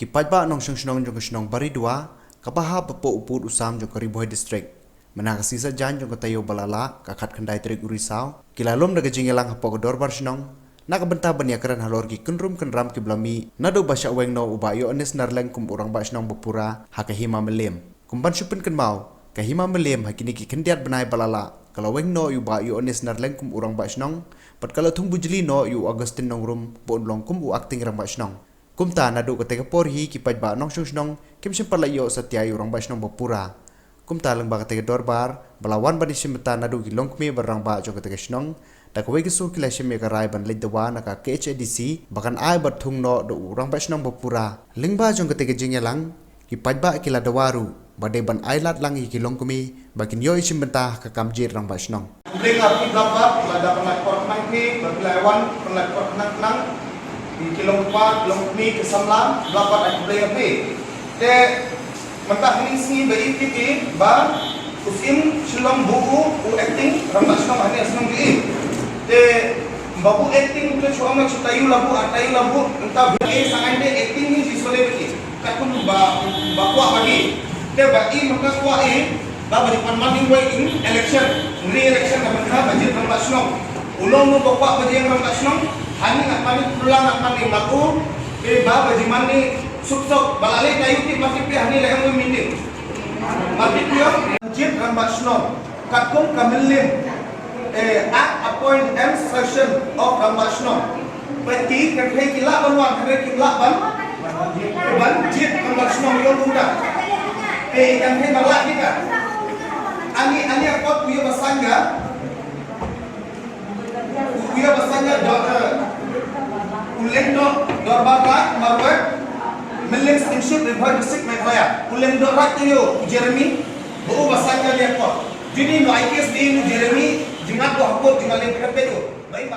Kipat ba nong syong jong syong Baridua, kapaha papo upud usam jong Riboy district. Menakasisa jan jong tayo balala kakat kandai terik urisau. Kilalom naga jingelang hapo dorbar syong. Nakabenta bania keran halor ki kunrum kenram ki blami. Nado basya weng no ubayo anes narleng kum urang ba syong Pura hakahima melim. Kumban syupin ken mau kahima melim hakini ki kendiat benai balala. Kalau weng no yu ba yu anes narleng kum urang ba syong. Pat kalau tung bujli no yu Agustin nongrum bon long kum u akting rang ba syong. Kumta nadu ketika porhi kipat ba nong syong kim syempar layo setia urang ba syong Pura. Kumta leng ba ketika dorbar balawan ba disimta nadu ki Longkmie barang ba jo ketika syong dak wegi su ki Iashim ka rai ban lid Dawa naka KHDC bahkan ai bat thung no do urang ba syong Pura. Leng ba jong ketika jingelang kipat ba kila dawaru badai ban Ailad lang ki Longkmie bakin yo Iashim Bynta ka Jingjied rang ba syong. Bring arti berapa pada penelpon nanti berkelawan penelpon nang di Longkmie ke Samlang berapa aku bring api. Te mentah ini sini beri titi ba usim silam buku u acting ramai senang hanya senang di. Te babu acting tu cuma cutayu labu entah bagi sangat de acting ni visual bagi. Katun ba kuat bagi. Te bagi maka kuat bagi pandang in election re-election mereka budget ramai senang. Ulung tu bawa budget ramai senang. Hani nak mani pulang nak mani laku, bagi mani suksok balale kayu ti mati pi hani lehang meeting. Mati piang budget ramai senang. Katun kamelim act appoint M session of ramai senang. Peti kerja kilap banuan kerja kilap budget ramai senang yang muda. Kerja balak kita. Ani apa punya basanga? Punya basanga uleng do dorbarak marwet meleng stimship Riboy district Meghalaya uleng do rat yo Jeremy bu basanga dia ko. Jadi no IKS di Jeremy jingat do hakot jingaleng kerpe yo. Baik